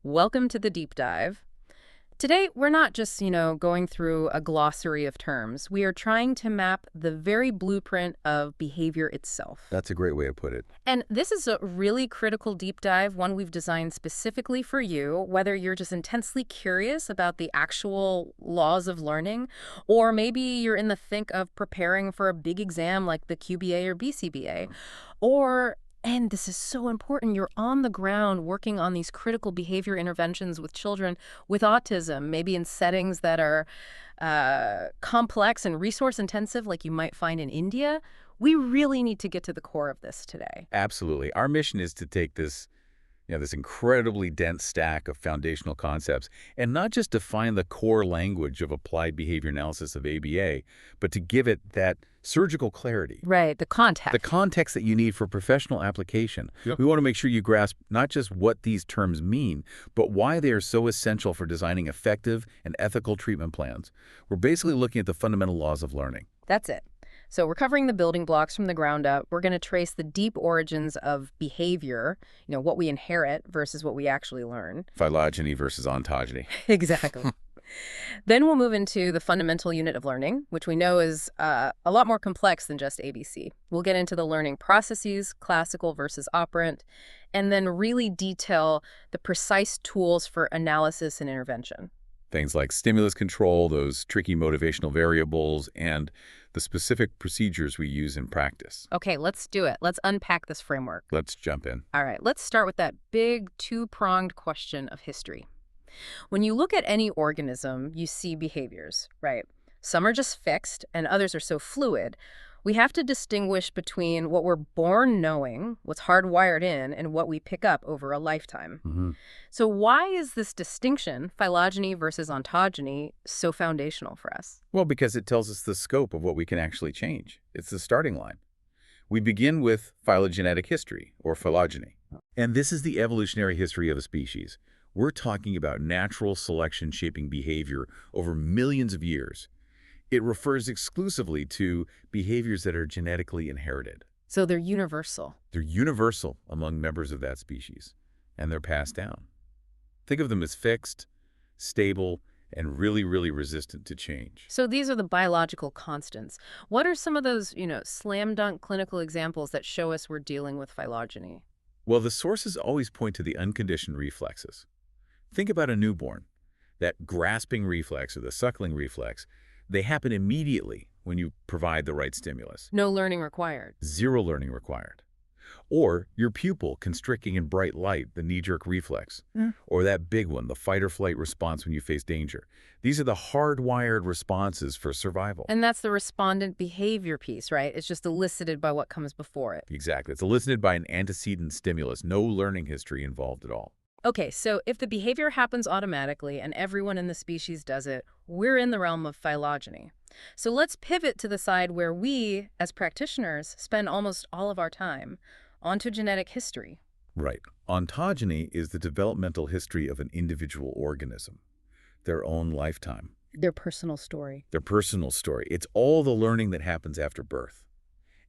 Welcome to the deep dive. Today, we're not just, going through a glossary of terms. We are trying to map the very blueprint of behavior itself. That's a great way to put it. And this is a really critical deep dive, one we've designed specifically for you, whether you're just intensely curious about the actual laws of learning, or maybe you're in the thick of preparing for a big exam like the QBA or BCBA, or and this is so important. You're on the ground working on these critical behavior interventions with children with autism, maybe in settings that are complex and resource intensive, like you might find in India. We really need to get to the core of this today. Absolutely. Our mission is to take this incredibly dense stack of foundational concepts and not just define the core language of applied behavior analysis of ABA, but to give it that surgical clarity. Right, the context. The context that you need for professional application. Yep. We want to make sure you grasp not just what these terms mean, but why they are so essential for designing effective and ethical treatment plans. We're basically looking at the fundamental laws of learning. That's it. So we're covering the building blocks from the ground up. We're going to trace the deep origins of behavior, what we inherit versus what we actually learn. Phylogeny versus ontogeny. Exactly. Then we'll move into the fundamental unit of learning, which we know is a lot more complex than just ABC. We'll get into the learning processes, classical versus operant, and then really detail the precise tools for analysis and intervention. Things like stimulus control, those tricky motivational variables, and the specific procedures we use in practice. Okay, let's do it. Let's unpack this framework. Let's jump in. All right, let's start with that big two-pronged question of history. When you look at any organism, you see behaviors, right? Some are just fixed and others are so fluid. We have to distinguish between what we're born knowing, what's hardwired in, and what we pick up over a lifetime. So why is this distinction, phylogeny versus ontogeny, so foundational for us? Well, because it tells us the scope of what we can actually change. It's the starting line. We begin with phylogenetic history, or phylogeny. And this is the evolutionary history of a species. We're talking about natural selection shaping behavior over millions of years. It refers exclusively to behaviors that are genetically inherited. So they're universal. They're universal among members of that species, and they're passed down. Think of them as fixed, stable, and really, really resistant to change. So these are the biological constants. What are some of those, slam dunk clinical examples that show us we're dealing with phylogeny? Well, the sources always point to the unconditioned reflexes. Think about a newborn. That grasping reflex or the suckling reflex, they happen immediately when you provide the right stimulus. No learning required. Zero learning required. Or your pupil constricting in bright light, the knee-jerk reflex. Or that big one, the fight-or-flight response when you face danger. These are the hardwired responses for survival. And that's the respondent behavior piece, right? It's just elicited by what comes before it. Exactly. It's elicited by an antecedent stimulus. No learning history involved at all. Okay, so if the behavior happens automatically and everyone in the species does it, we're in the realm of phylogeny. So let's pivot to the side where we, as practitioners, spend almost all of our time, onto genetic history. Right. Ontogeny is the developmental history of an individual organism, their own lifetime. Their personal story. Their personal story. It's all the learning that happens after birth.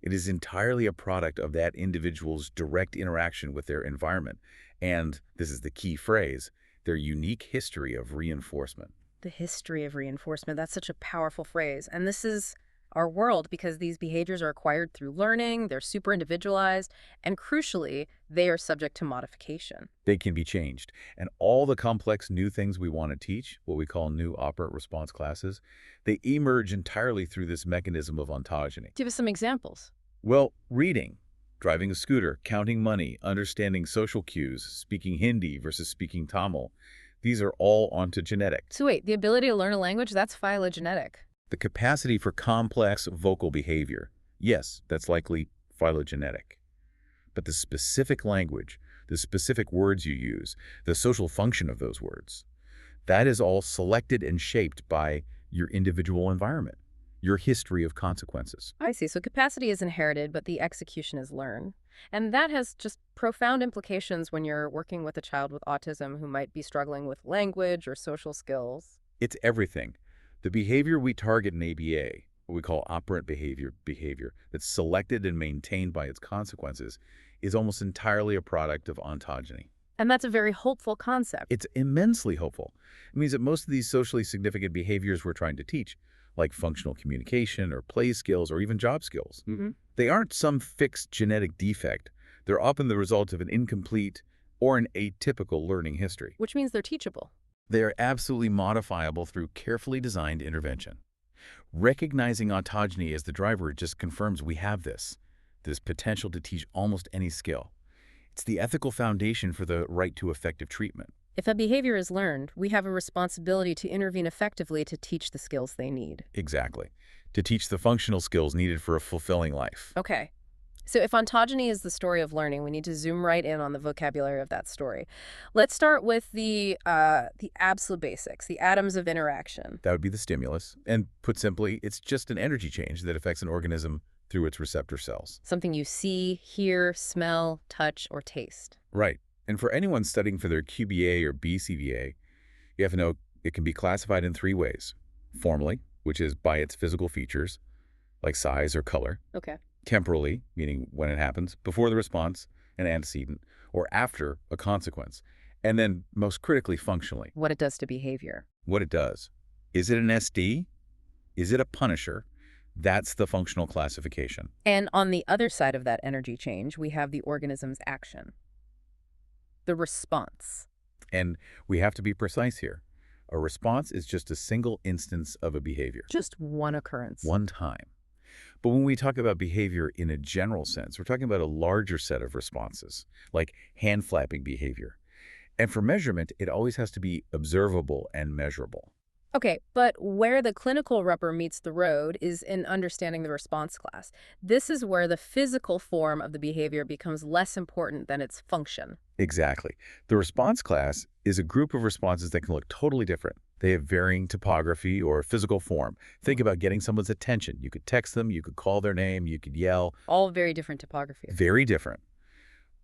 It is entirely a product of that individual's direct interaction with their environment. And, this is the key phrase, their unique history of reinforcement. The history of reinforcement. That's such a powerful phrase. And this is our world because these behaviors are acquired through learning, they're super individualized, and crucially, they are subject to modification. They can be changed. And all the complex new things we want to teach, what we call new operant response classes, they emerge entirely through this mechanism of ontogeny. Give us some examples. Well, reading, driving a scooter, counting money, understanding social cues, speaking Hindi versus speaking Tamil, these are all ontogenetic. So wait, the ability to learn a language, that's phylogenetic. The capacity for complex vocal behavior, yes, that's likely phylogenetic. But the specific language, the specific words you use, the social function of those words, that is all selected and shaped by your individual environment, your history of consequences. I see. So capacity is inherited, but the execution is learned. And that has just profound implications when you're working with a child with autism who might be struggling with language or social skills. It's everything. The behavior we target in ABA, what we call operant behavior that's selected and maintained by its consequences, is almost entirely a product of ontogeny. And that's a very hopeful concept. It's immensely hopeful. It means that most of these socially significant behaviors we're trying to teach, like functional communication or play skills or even job skills, they aren't some fixed genetic defect. They're often the result of an incomplete or an atypical learning history. Which means they're teachable. They are absolutely modifiable through carefully designed intervention. Recognizing autogeny as the driver just confirms we have this potential to teach almost any skill. It's the ethical foundation for the right to effective treatment. If a behavior is learned, we have a responsibility to intervene effectively to teach the skills they need. Exactly. To teach the functional skills needed for a fulfilling life. Okay. So if ontogeny is the story of learning, we need to zoom right in on the vocabulary of that story. Let's start with the absolute basics, the atoms of interaction. That would be the stimulus. And put simply, it's just an energy change that affects an organism through its receptor cells. Something you see, hear, smell, touch, or taste. Right. And for anyone studying for their QBA or BCBA, you have to know it can be classified in three ways. Formally, which is by its physical features, like size or color. Okay. Temporally, meaning when it happens, before the response, an antecedent, or after a consequence. And then, most critically, functionally. What it does to behavior. What it does. Is it an SD? Is it a punisher? That's the functional classification. And on the other side of that energy change, we have the organism's action. The response. And we have to be precise here. A response is just a single instance of a behavior. Just one occurrence. One time. But when we talk about behavior in a general sense, we're talking about a larger set of responses, like hand flapping behavior. And for measurement, it always has to be observable and measurable. Okay, but where the clinical rubber meets the road is in understanding the response class. This is where the physical form of the behavior becomes less important than its function. Exactly. The response class is a group of responses that can look totally different. They have varying topography or physical form. Think about getting someone's attention. You could text them, you could call their name, you could yell. All very different topography. Very different.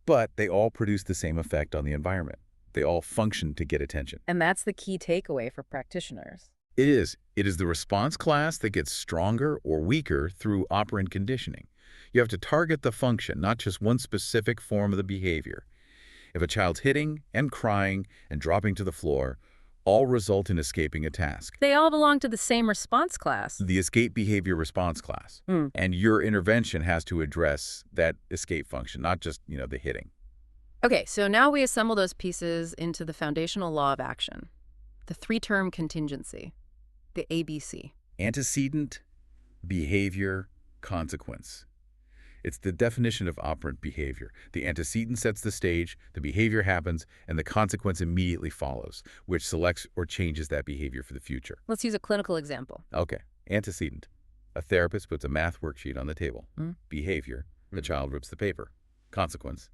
But they all produce the same effect on the environment. They all function to get attention. And that's the key takeaway for practitioners. It is. It is the response class that gets stronger or weaker through operant conditioning. You have to target the function, not just one specific form of the behavior. If a child's hitting and crying and dropping to the floor, all result in escaping a task. They all belong to the same response class. The escape behavior response class. And your intervention has to address that escape function, not just, the hitting. Okay, so now we assemble those pieces into the foundational law of action, the three-term contingency, the ABC. Antecedent, behavior, consequence. It's the definition of operant behavior. The antecedent sets the stage, the behavior happens, and the consequence immediately follows, which selects or changes that behavior for the future. Let's use a clinical example. Okay, antecedent. A therapist puts a math worksheet on the table. Behavior, the child rips the paper. Consequence,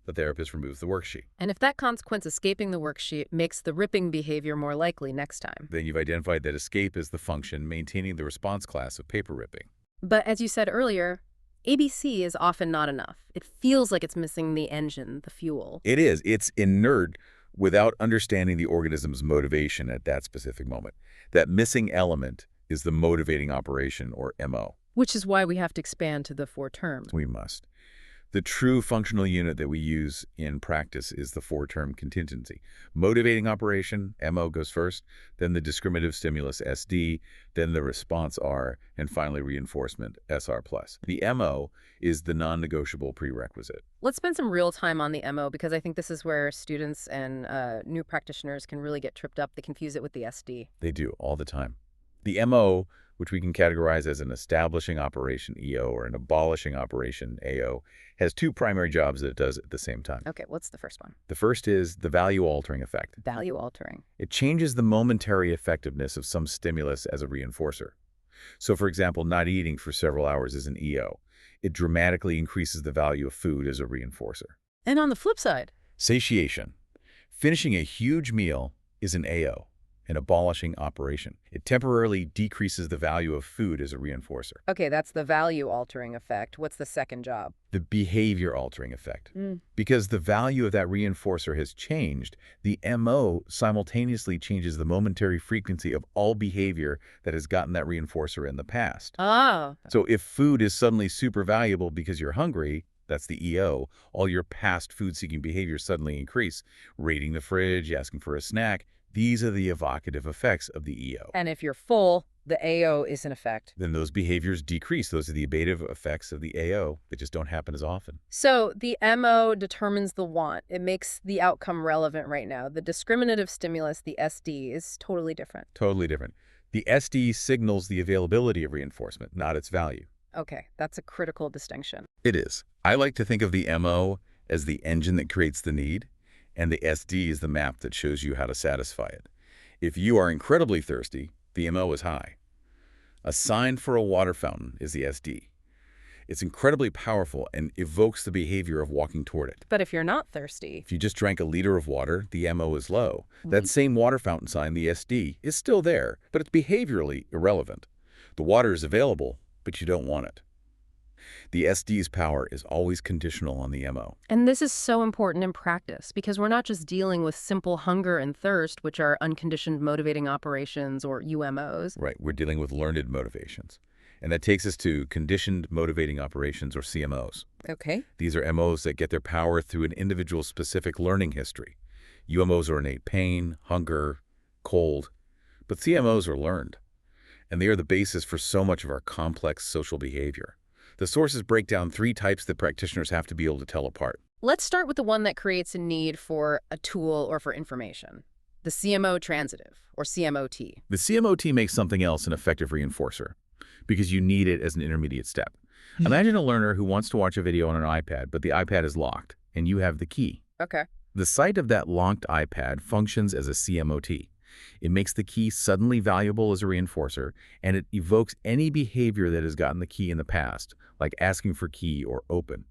the therapist removes the worksheet. And if that consequence escaping the worksheet makes the ripping behavior more likely next time. Then you've identified that escape is the function maintaining the response class of paper ripping. But as you said earlier, ABC is often not enough. It feels like it's missing the engine, the fuel. It is. It's inert without understanding the organism's motivation at that specific moment. That missing element is the motivating operation, or MO. Which is why we have to expand to the four terms. We must. The true functional unit that we use in practice is the four-term contingency. Motivating operation, MO, goes first, then the discriminative stimulus, SD, then the response, R, and finally reinforcement, SR+. The MO is the non-negotiable prerequisite. Let's spend some real time on the MO, because I think this is where students and new practitioners can really get tripped up. They confuse it with the SD. They do, all the time. The MO, which we can categorize as an establishing operation, EO, or an abolishing operation, AO, has two primary jobs that it does at the same time. Okay, what's the first one? The first is the value-altering effect. Value-altering. It changes the momentary effectiveness of some stimulus as a reinforcer. So, for example, not eating for several hours is an EO. It dramatically increases the value of food as a reinforcer. And on the flip side? Satiation. Finishing a huge meal is an AO. An abolishing operation. It temporarily decreases the value of food as a reinforcer. Okay, that's the value-altering effect. What's the second job? The behavior-altering effect. Because the value of that reinforcer has changed, the MO simultaneously changes the momentary frequency of all behavior that has gotten that reinforcer in the past. Ah. So if food is suddenly super valuable because you're hungry, that's the EO, all your past food-seeking behaviors suddenly increase. Raiding the fridge, asking for a snack, these are the evocative effects of the EO. And if you're full, the AO is in effect. Then those behaviors decrease. Those are the abative effects of the AO that just don't happen as often. So the MO determines the want. It makes the outcome relevant right now. The discriminative stimulus, the SD, is totally different. Totally different. The SD signals the availability of reinforcement, not its value. Okay, that's a critical distinction. It is. I like to think of the MO as the engine that creates the need, and the SD is the map that shows you how to satisfy it. If you are incredibly thirsty, the MO is high. A sign for a water fountain is the SD. It's incredibly powerful and evokes the behavior of walking toward it. But if you're not thirsty, If you just drank a liter of water, the MO is low. That same water fountain sign, the SD, is still there, but it's behaviorally irrelevant. The water is available, but you don't want it. The SD's power is always conditional on the MO. and this is so important in practice because we're not just dealing with simple hunger and thirst, which are unconditioned motivating operations or UMOs. Right, we're dealing with learned motivations. And that takes us to conditioned motivating operations, or CMOs. Okay. These are MOs that get their power through an individual's specific learning history. UMOs are innate pain, hunger, cold, but CMOs are learned. And they are the basis for so much of our complex social behavior. The sources break down 3 types that practitioners have to be able to tell apart. Let's start with the one that creates a need for a tool or for information. The CMO transitive, or CMOT. The CMOT makes something else an effective reinforcer because you need it as an intermediate step. Imagine a learner who wants to watch a video on an iPad, but the iPad is locked, and you have the key. Okay. The sight of that locked iPad functions as a CMOT. It makes the key suddenly valuable as a reinforcer, and it evokes any behavior that has gotten the key in the past, like asking for key or open.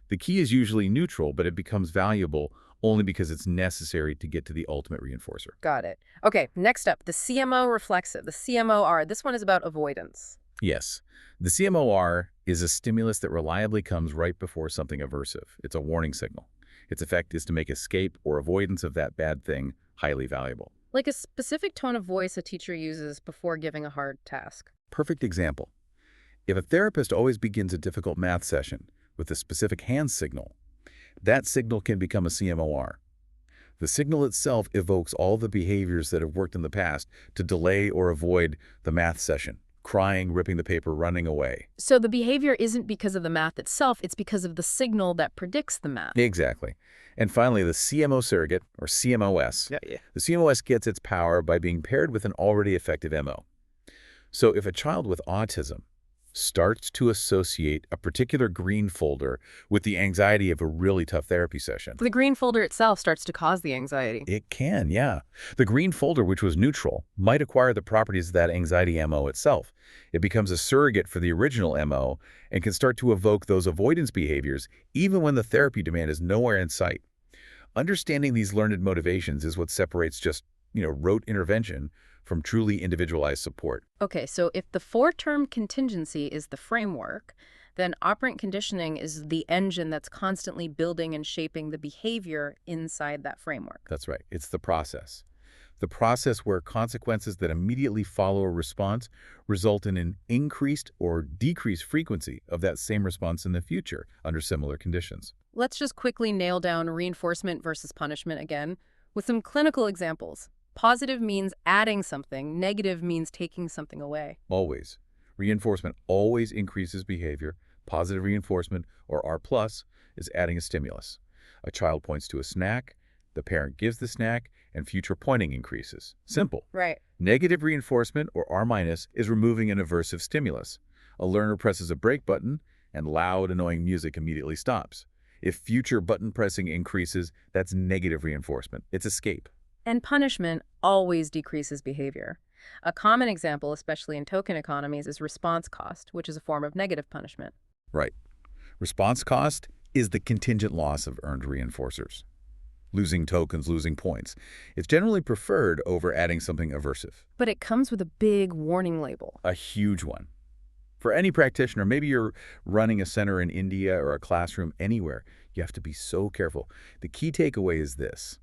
The key is usually neutral, but it becomes valuable only because it's necessary to get to the ultimate reinforcer. Got it. Okay, next up, the CMO reflexive, the CMOR. This one is about avoidance. Yes, the CMOR is a stimulus that reliably comes right before something aversive. It's a warning signal. Its effect is to make escape or avoidance of that bad thing highly valuable. Like a specific tone of voice a teacher uses before giving a hard task. Perfect example. If a therapist always begins a difficult math session with a specific hand signal, that signal can become a CMOR. The signal itself evokes all the behaviors that have worked in the past to delay or avoid the math session. Crying, ripping the paper, running away. So the behavior isn't because of the math itself, it's because of the signal that predicts the math. Exactly. And finally, the CMO surrogate, or CMOS. Yeah. The CMOS gets its power by being paired with an already effective MO. So if a child with autism starts to associate a particular green folder with the anxiety of a really tough therapy session. The green folder itself starts to cause the anxiety. It can, yeah. The green folder, which was neutral, might acquire the properties of that anxiety MO itself. It becomes a surrogate for the original MO and can start to evoke those avoidance behaviors even when the therapy demand is nowhere in sight. Understanding these learned motivations is what separates just, rote intervention from truly individualized support. Okay, so if the 4-term contingency is the framework, then operant conditioning is the engine that's constantly building and shaping the behavior inside that framework. That's right. It's the process. The process where consequences that immediately follow a response result in an increased or decreased frequency of that same response in the future under similar conditions. Let's just quickly nail down reinforcement versus punishment again with some clinical examples. Positive means adding something, negative means taking something away. Always. Reinforcement always increases behavior. Positive reinforcement, or R+, is adding a stimulus. A child points to a snack, the parent gives the snack, and future pointing increases. Simple. Right. Negative reinforcement, or R-, is removing an aversive stimulus. A learner presses a break button, and loud, annoying music immediately stops. If future button pressing increases, that's negative reinforcement. It's escape. And punishment always decreases behavior. A common example, especially in token economies, is response cost, which is a form of negative punishment. Right. Response cost is the contingent loss of earned reinforcers. Losing tokens, losing points. It's generally preferred over adding something aversive. But it comes with a big warning label. A huge one. For any practitioner, maybe you're running a center in India or a classroom anywhere, you have to be so careful. The key takeaway is this.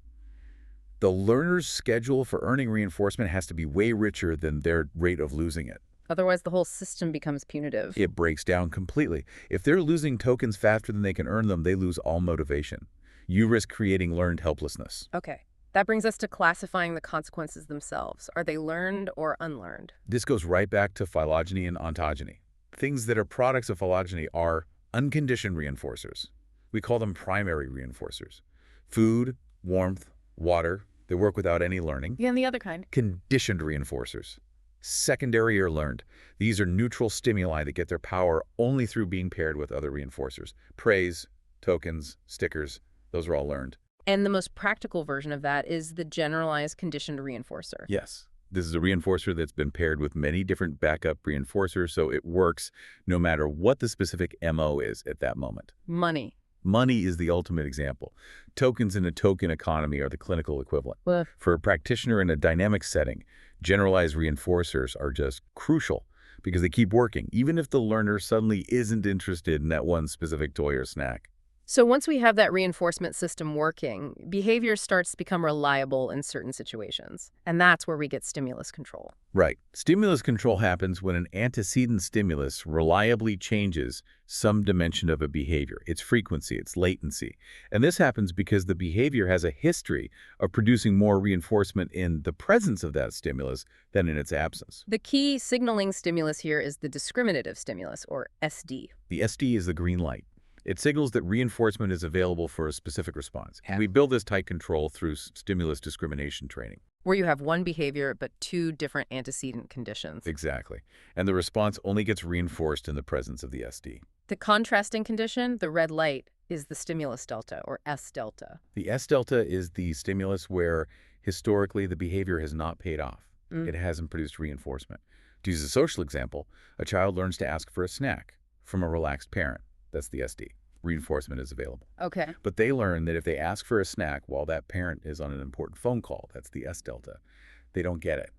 The learner's schedule for earning reinforcement has to be way richer than their rate of losing it. Otherwise, the whole system becomes punitive. It breaks down completely. If they're losing tokens faster than they can earn them, they lose all motivation. You risk creating learned helplessness. Okay. That brings us to classifying the consequences themselves. Are they learned or unlearned? This goes right back to phylogeny and ontogeny. Things that are products of phylogeny are unconditioned reinforcers. We call them primary reinforcers. Food, warmth, water, they work without any learning. Yeah, and the other kind. Conditioned reinforcers. Secondary or learned. These are neutral stimuli that get their power only through being paired with other reinforcers. Praise, tokens, stickers, those are all learned. And the most practical version of that is the generalized conditioned reinforcer. Yes. This is a reinforcer that's been paired with many different backup reinforcers, so it works no matter what the specific MO is at that moment. Money. Money is the ultimate example. Tokens in a token economy are the clinical equivalent. Well, For a practitioner in a dynamic setting, generalized reinforcers are just crucial because they keep working, even if the learner suddenly isn't interested in that one specific toy or snack. so once we have that reinforcement system working, behavior starts to become reliable in certain situations. And that's where we get stimulus control. Right. Stimulus control happens when an antecedent stimulus reliably changes some dimension of a behavior, its frequency, its latency. And this happens because the behavior has a history of producing more reinforcement in the presence of that stimulus than in its absence. The key signaling stimulus here is the discriminative stimulus, or SD. The SD is the green light. It signals that reinforcement is available for a specific response. Yeah. We build this tight control through stimulus discrimination training. Where you have one behavior but two different antecedent conditions. Exactly. And the response only gets reinforced in the presence of the SD. The contrasting condition, the red light, is the stimulus delta, or S delta. The S delta is the stimulus where historically the behavior has not paid off. It hasn't produced reinforcement. To use a social example, a child learns to ask for a snack from a relaxed parent. That's the SD. Reinforcement is available. Okay. But they learn that if they ask for a snack while that parent is on an important phone call, that's the S delta, they don't get it.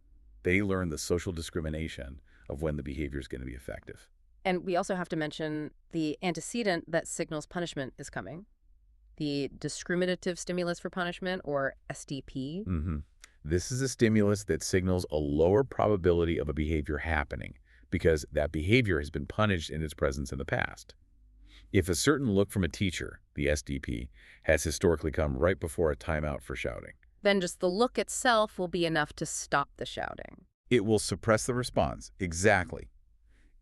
They learn the social discrimination of when the behavior is going to be effective. And we also have to mention the antecedent that signals punishment is coming. The discriminative stimulus for punishment, or SDP. This is a stimulus that signals a lower probability of a behavior happening because that behavior has been punished in its presence in the past. If a certain look from a teacher, the SDP, has historically come right before a timeout for shouting, then just the look itself will be enough to stop the shouting. it will suppress the response, exactly,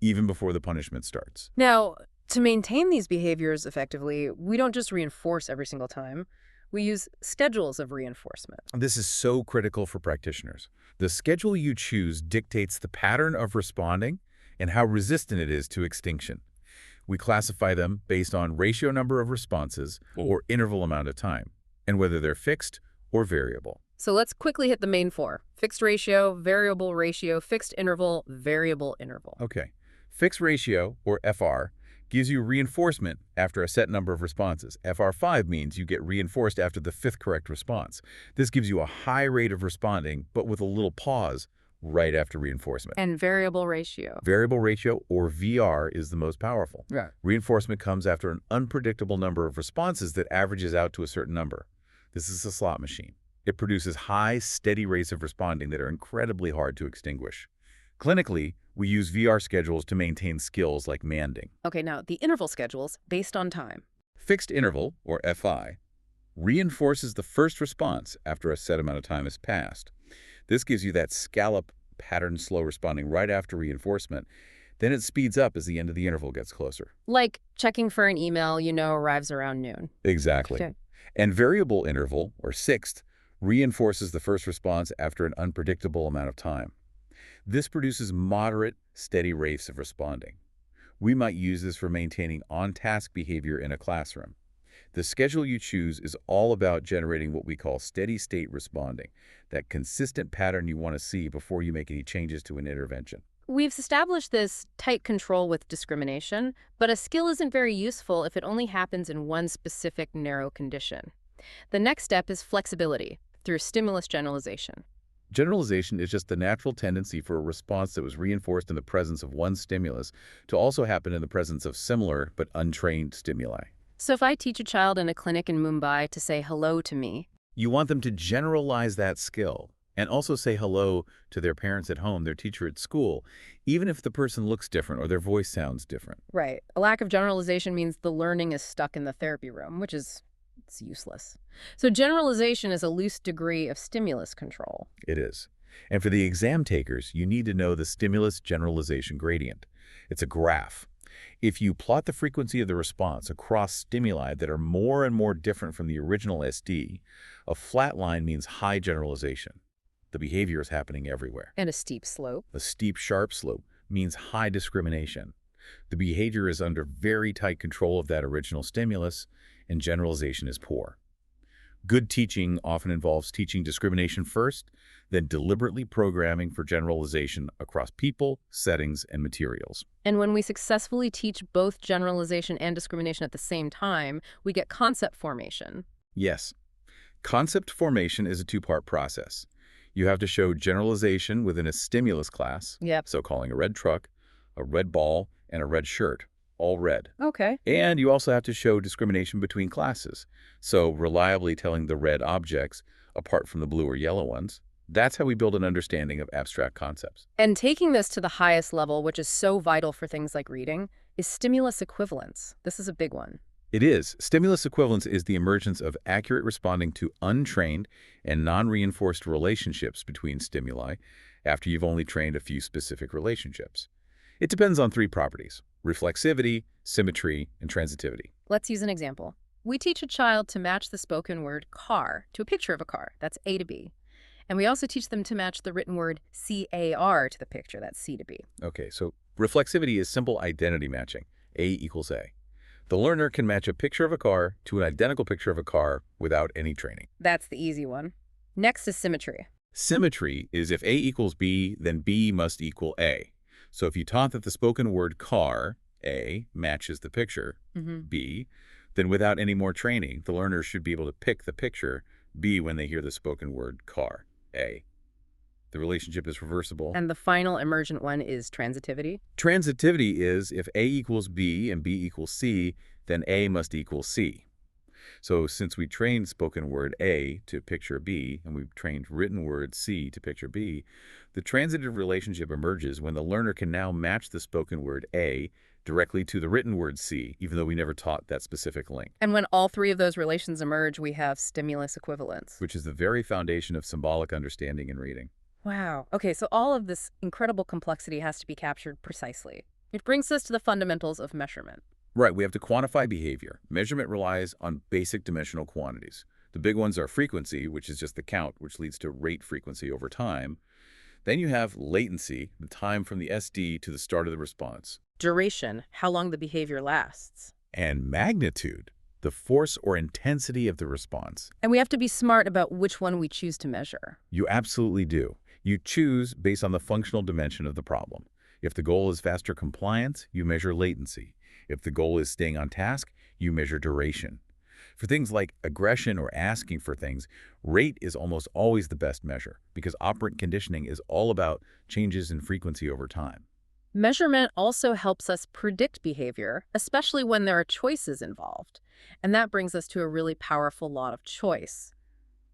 even before the punishment starts. Now, to maintain these behaviors effectively, we don't just reinforce every single time. We use schedules of reinforcement. This is so critical for practitioners. The schedule you choose dictates the pattern of responding and how resistant it is to extinction. We classify them based on ratio number of responses or interval amount of time, and whether they're fixed or variable. So let's quickly hit the main four. Fixed ratio, fixed interval, variable interval. Okay. Fixed ratio, or FR, gives you reinforcement after a set number of responses. FR5 means you get reinforced after the fifth correct response. This gives you a high rate of responding, but with a little pause right after reinforcement. And variable ratio. Variable ratio, or VR, is the most powerful. Right. Reinforcement comes after an unpredictable number of responses that averages out to a certain number. This is a slot machine. It produces high, steady rates of responding that are incredibly hard to extinguish. Clinically, we use VR schedules to maintain skills like manding. Okay, now the interval schedules based on time. Fixed interval, or FI, reinforces the first response after a set amount of time has passed. This gives you that scallop pattern slow responding right after reinforcement. Then it speeds up as the end of the interval gets closer. Like checking for an email you know arrives around noon. Exactly. Okay. And variable interval, or sixth, reinforces the first response after an unpredictable amount of time. This produces moderate, steady rates of responding. We might use this for maintaining on-task behavior in a classroom. The schedule you choose is all about generating what we call steady-state responding, that consistent pattern you want to see before you make any changes to an intervention. We've established this tight control with discrimination, but a skill isn't very useful if it only happens in one specific narrow condition. The next step is flexibility through stimulus generalization. Generalization is just the natural tendency for a response that was reinforced in the presence of one stimulus to also happen in the presence of similar but untrained stimuli. So if I teach a child in a clinic in Mumbai to say hello to me, You want them to generalize that skill. And also say hello to their parents at home, their teacher at school, even if the person looks different or their voice sounds different. Right. A lack of generalization means the learning is stuck in the therapy room, which is it's useless. So generalization is a loose degree of stimulus control. It is. And for the exam takers, you need to know the stimulus generalization gradient. It's a graph. If you plot the frequency of the response across stimuli that are more and more different from the original SD, a flat line means high generalization. The behavior is happening everywhere. And a steep slope. A steep, sharp slope means high discrimination. The behavior is under very tight control of that original stimulus, and generalization is poor. Good teaching often involves teaching discrimination first, then deliberately programming for generalization across people, settings, and materials. And when we successfully teach both generalization and discrimination at the same time, we get concept formation. Yes, concept formation is a two-part process. You have to show generalization within a stimulus class, Yep. so calling a red truck, a red ball, and a red shirt, all red. Okay. And you also have to show discrimination between classes, so reliably telling the red objects apart from the blue or yellow ones. That's how we build an understanding of abstract concepts. And taking this to the highest level, which is so vital for things like reading, is stimulus equivalence. This is a big one. It is. Stimulus equivalence is the emergence of accurate responding to untrained and non-reinforced relationships between stimuli after you've only trained a few specific relationships. It depends on three properties: reflexivity, symmetry, and transitivity. Let's use an example. We teach a child to match the spoken word car to a picture of a car. That's A to B. And we also teach them to match the written word CAR to the picture. That's C to B. Okay, so reflexivity is simple identity matching, A equals A. The learner can match a picture of a car to an identical picture of a car without any training. That's the easy one. Next is symmetry. Symmetry is if A equals B, then B must equal A. So if you taught that the spoken word car, A, matches the picture, B, then without any more training, the learner should be able to pick the picture, B, when they hear the spoken word car, A. The relationship is reversible. And the final emergent one is transitivity. Transitivity is if A equals B and B equals C, then A must equal C. So since we trained spoken word A to picture B, and we've trained written word C to picture B, the transitive relationship emerges when the learner can now match the spoken word A directly to the written word C, even though we never taught that specific link. And when all three of those relations emerge, we have stimulus equivalence. Which is the very foundation of symbolic understanding and reading. Wow. Okay, so all of this incredible complexity has to be captured precisely. It brings us to the fundamentals of measurement. Right, we have to quantify behavior. Measurement relies on basic dimensional quantities. The big ones are frequency, which is just the count, which leads to rate frequency over time. Then you have latency, the time from the SD to the start of the response. Duration, how long the behavior lasts. And magnitude, the force or intensity of the response. And we have to be smart about which one we choose to measure. You absolutely do. You choose based on the functional dimension of the problem. If the goal is faster compliance, you measure latency. If the goal is staying on task, you measure duration. For things like aggression or asking for things, rate is almost always the best measure because operant conditioning is all about changes in frequency over time. Measurement also helps us predict behavior, especially when there are choices involved. And that brings us to a really powerful law of choice,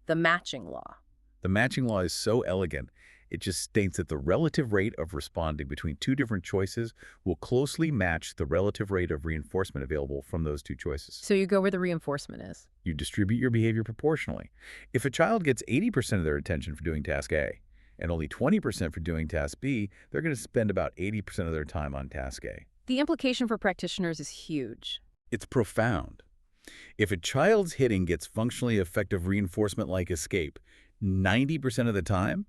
the matching law. The matching law is so elegant, it just states that the relative rate of responding between two different choices will closely match the relative rate of reinforcement available from those two choices. So you go where the reinforcement is. You distribute your behavior proportionally. If a child gets 80% of their attention for doing task A and only 20% for doing task B, they're going to spend about 80% of their time on task A. The implication for practitioners is huge. It's profound. If a child's hitting gets functionally effective reinforcement like escape 90% of the time,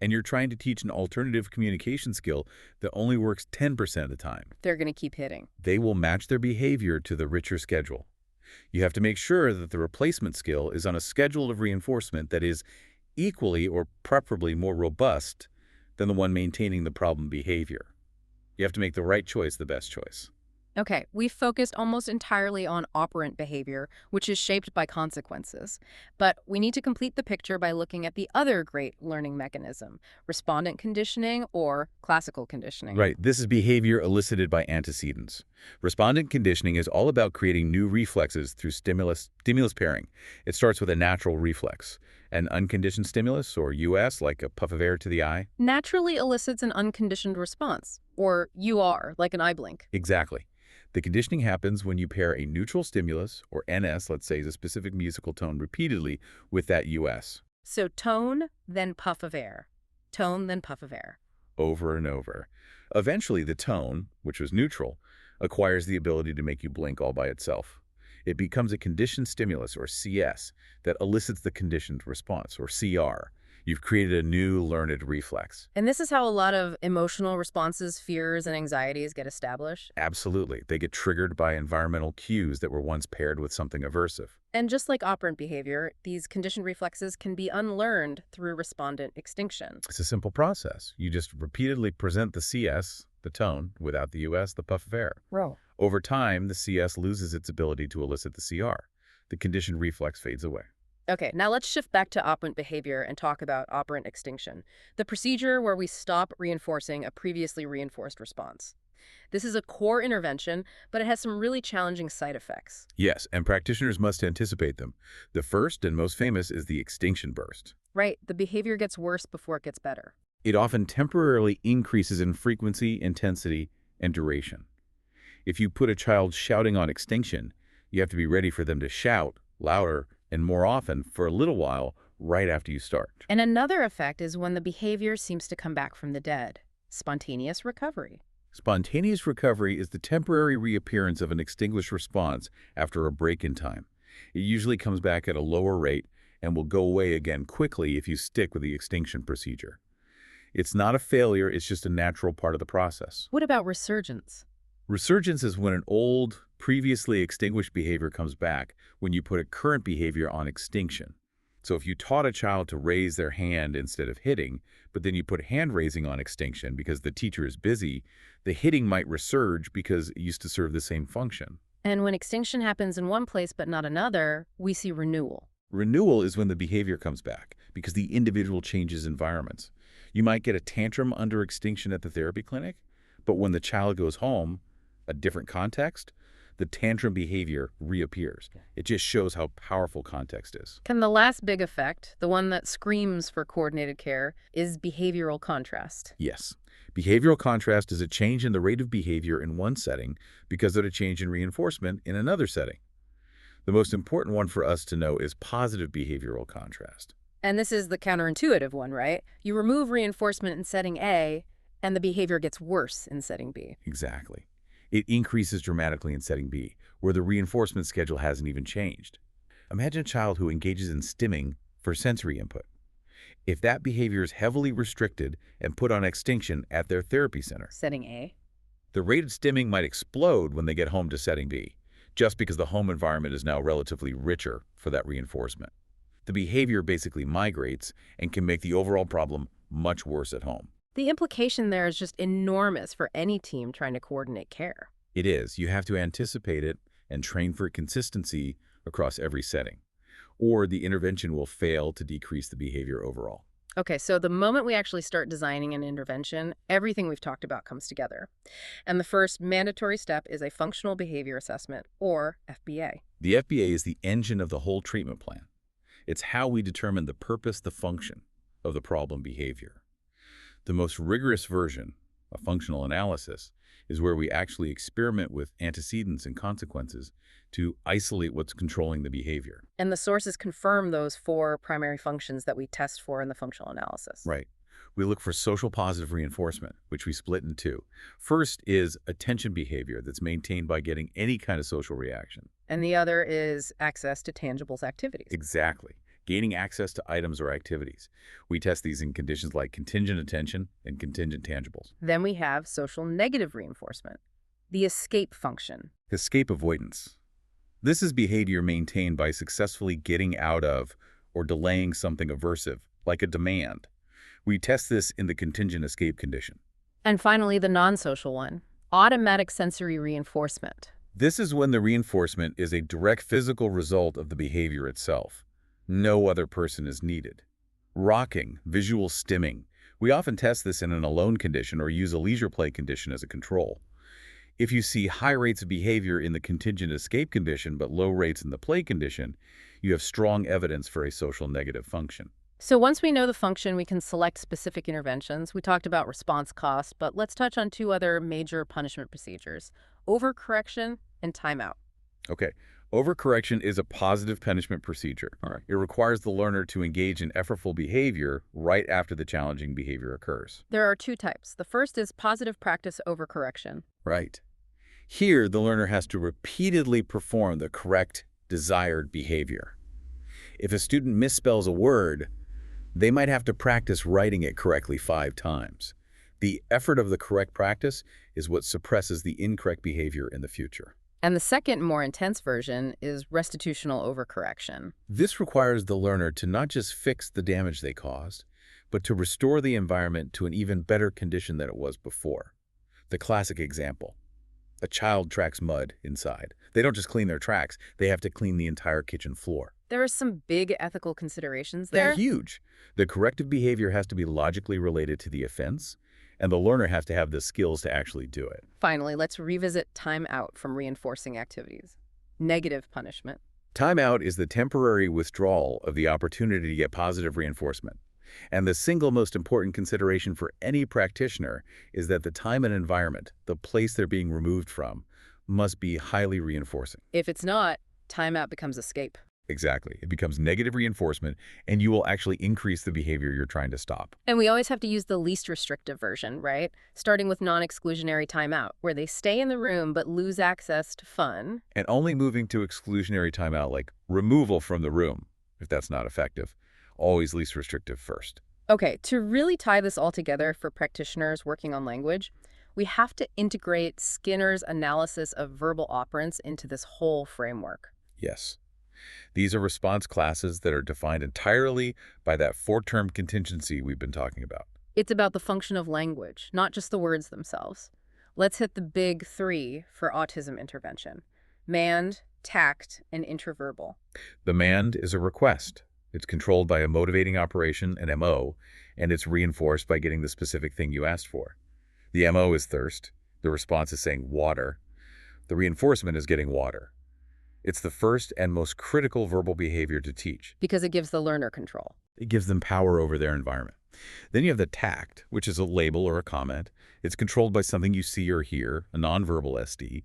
and you're trying to teach an alternative communication skill that only works 10% of the time, They're going to keep hitting. they will match their behavior to the richer schedule. You have to make sure that the replacement skill is on a schedule of reinforcement that is equally or preferably more robust than the one maintaining the problem behavior. You have to make the right choice the best choice. Okay, we've focused almost entirely on operant behavior, which is shaped by consequences. But we need to complete the picture by looking at the other great learning mechanism, respondent conditioning or classical conditioning. Right. This is behavior elicited by antecedents. Respondent conditioning is all about creating new reflexes through stimulus pairing. It starts with a natural reflex. An unconditioned stimulus, or US, like a puff of air to the eye? Naturally elicits an unconditioned response, or UR, like an eye blink. Exactly. The conditioning happens when you pair a neutral stimulus, or NS, let's say, is a specific musical tone repeatedly with that US, So tone, then puff of air. Tone, then puff of air. over and over. Eventually, the tone, which was neutral, acquires the ability to make you blink all by itself. It becomes a conditioned stimulus, or CS, that elicits the conditioned response, or CR. You've created a new learned reflex. And this is how a lot of emotional responses, fears, and anxieties get established. Absolutely. They get triggered by environmental cues that were once paired with something aversive. And just like operant behavior, these conditioned reflexes can be unlearned through respondent extinction. It's a simple process. You just repeatedly present the CS, the tone, without the US, the puff of air. Bro. Over time, the CS loses its ability to elicit the CR. The conditioned reflex fades away. Okay, now let's shift back to operant behavior and talk about operant extinction, the procedure where we stop reinforcing a previously reinforced response. This is a core intervention, but it has some really challenging side effects. Yes, and practitioners must anticipate them. The first and most famous is the extinction burst. Right, the behavior gets worse before it gets better. It often temporarily increases in frequency, intensity, and duration. If you put a child shouting on extinction, you have to be ready for them to shout louder and more often for a little while right after you start. And another effect is when the behavior seems to come back from the dead. Spontaneous recovery. Spontaneous recovery is the temporary reappearance of an extinguished response after a break in time. It usually comes back at a lower rate and will go away again quickly if you stick with the extinction procedure. It's not a failure, it's just a natural part of the process. What about resurgence? Resurgence is when an old, previously extinguished behavior comes back when you put a current behavior on extinction. So if you taught a child to raise their hand instead of hitting, but then you put hand raising on extinction because the teacher is busy, the hitting might resurge because it used to serve the same function. And when extinction happens in one place but not another, we see renewal. Renewal is when the behavior comes back because the individual changes environments. You might get a tantrum under extinction at the therapy clinic, but when the child goes home, a different context, the tantrum behavior reappears. It just shows how powerful context is. Can the last big effect, the one that screams for coordinated care, is behavioral contrast? Yes. Behavioral contrast is a change in the rate of behavior in one setting because of a change in reinforcement in another setting. The most important one for us to know is positive behavioral contrast. And this is the counterintuitive one, right? You remove reinforcement in setting A, and the behavior gets worse in setting B. Exactly. It increases dramatically in setting B, where the reinforcement schedule hasn't even changed. Imagine a child who engages in stimming for sensory input. If that behavior is heavily restricted and put on extinction at their therapy center, Setting A. the rate of stimming might explode when they get home to setting B, just because the home environment is now relatively richer for that reinforcement. The behavior basically migrates and can make the overall problem much worse at home. The implication there is just enormous for any team trying to coordinate care. It is. You have to anticipate it and train for consistency across every setting, or the intervention will fail to decrease the behavior overall. Okay, so the moment we actually start designing an intervention, everything we've talked about comes together. And the first mandatory step is a functional behavior assessment, or FBA. The FBA is the engine of the whole treatment plan. It's how we determine the purpose, the function of the problem behavior. The most rigorous version, a functional analysis, is where we actually experiment with antecedents and consequences to isolate what's controlling the behavior. And the sources confirm those 4 primary functions that we test for in the functional analysis. Right. We look for social positive reinforcement, which we split in 2. First is attention behavior that's maintained by getting any kind of social reaction. And the other is access to tangibles activities. Exactly. Gaining access to items or activities. We test these in conditions like contingent attention and contingent tangibles. Then we have social negative reinforcement, the escape function. Escape avoidance. This is behavior maintained by successfully getting out of or delaying something aversive, like a demand. We test this in the contingent escape condition. And finally, the non-social one, automatic sensory reinforcement. This is when the reinforcement is a direct physical result of the behavior itself. No other person is needed. Rocking, visual stimming. We often test this in an alone condition or use a leisure play condition as a control. If you see high rates of behavior in the contingent escape condition but low rates in the play condition, you have strong evidence for a social negative function. So once we know the function, we can select specific interventions. We talked about response cost, but let's touch on two other major punishment procedures: overcorrection and timeout. Okay, overcorrection is a positive punishment procedure. All right. It requires the learner to engage in effortful behavior right after the challenging behavior occurs. There are two types. The first is positive practice overcorrection. Right. Here, the learner has to repeatedly perform the correct, desired behavior. If a student misspells a word, they might have to practice writing it correctly 5 times. The effort of the correct practice is what suppresses the incorrect behavior in the future. And the second, more intense version is restitutional overcorrection. This requires the learner to not just fix the damage they caused, but to restore the environment to an even better condition than it was before. The classic example: a child tracks mud inside. They don't just clean their tracks, they have to clean the entire kitchen floor. There are some big ethical considerations They're there. huge. The corrective behavior has to be logically related to the offense, and the learner has to have the skills to actually do it. Finally, let's revisit time out from reinforcing activities. Negative punishment. Timeout is the temporary withdrawal of the opportunity to get positive reinforcement. And the single most important consideration for any practitioner is that the time and environment, the place they're being removed from, must be highly reinforcing. If it's not, timeout becomes escape. Exactly. It becomes negative reinforcement, and you will actually increase the behavior you're trying to stop. And we always have to use the least restrictive version, right? Starting with non-exclusionary timeout, where they stay in the room but lose access to fun. And only moving to exclusionary timeout, like removal from the room, if that's not effective. Always least restrictive first. Okay, to really tie this all together for practitioners working on language, we have to integrate Skinner's analysis of verbal operants into this whole framework. Yes. These are response classes that are defined entirely by that 4-term contingency we've been talking about. It's about the function of language, not just the words themselves. Let's hit the big 3 for autism intervention: mand, tact, and interverbal. The mand is a request. It's controlled by a motivating operation, an MO, and it's reinforced by getting the specific thing you asked for. The MO is thirst. The response is saying water. The reinforcement is getting water. It's the first and most critical verbal behavior to teach. Because it gives the learner control. It gives them power over their environment. Then you have the tact, which is a label or a comment. It's controlled by something you see or hear, a nonverbal SD,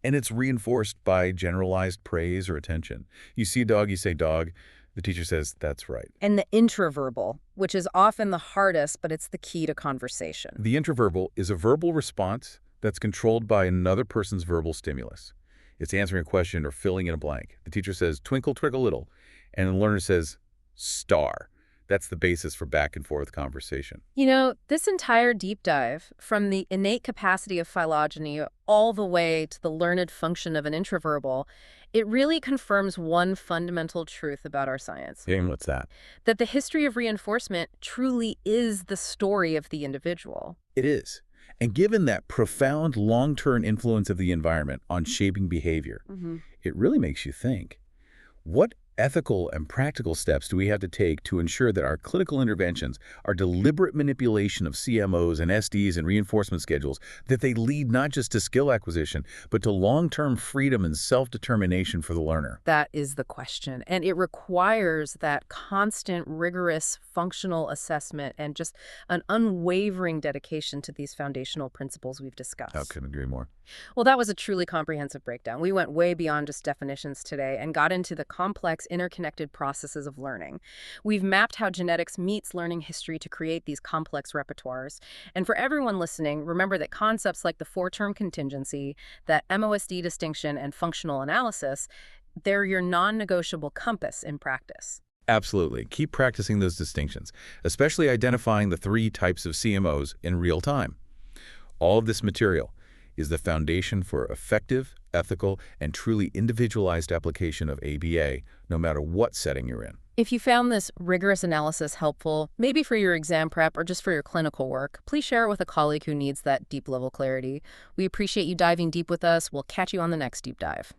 and it's reinforced by generalized praise or attention. You see a dog, you say dog. The teacher says, that's right. And the intraverbal, which is often the hardest, but it's the key to conversation. The intraverbal is a verbal response that's controlled by another person's verbal stimulus. It's answering a question or filling in a blank. The teacher says, twinkle, twinkle, little, and the learner says, star. That's the basis for back and forth conversation. You know, this entire deep dive, from the innate capacity of phylogeny all the way to the learned function of an intraverbal, it really confirms one fundamental truth about our science. And what's that? That the history of reinforcement truly is the story of the individual. It is. And given that profound long-term influence of the environment on shaping behavior, it really makes you think, what ethical and practical steps do we have to take to ensure that our clinical interventions are deliberate manipulation of CMOs and SDs and reinforcement schedules, that they lead not just to skill acquisition, but to long-term freedom and self-determination for the learner? That is the question. And it requires that constant, rigorous, functional assessment and just an unwavering dedication to these foundational principles we've discussed. I couldn't agree more. Well, that was a truly comprehensive breakdown. We went way beyond just definitions today and got into the complex, interconnected processes of learning. We've mapped how genetics meets learning history to create these complex repertoires. And for everyone listening, remember that concepts like the 4-term contingency, that MOSD distinction, and functional analysis, they're your non-negotiable compass in practice. Absolutely. Keep practicing those distinctions, especially identifying the 3 types of CMOs in real time. All of this material is the foundation for effective, ethical, and truly individualized application of ABA, no matter what setting you're in. If you found this rigorous analysis helpful, maybe for your exam prep or just for your clinical work, please share it with a colleague who needs that deep-level clarity. We appreciate you diving deep with us. We'll catch you on the next deep dive.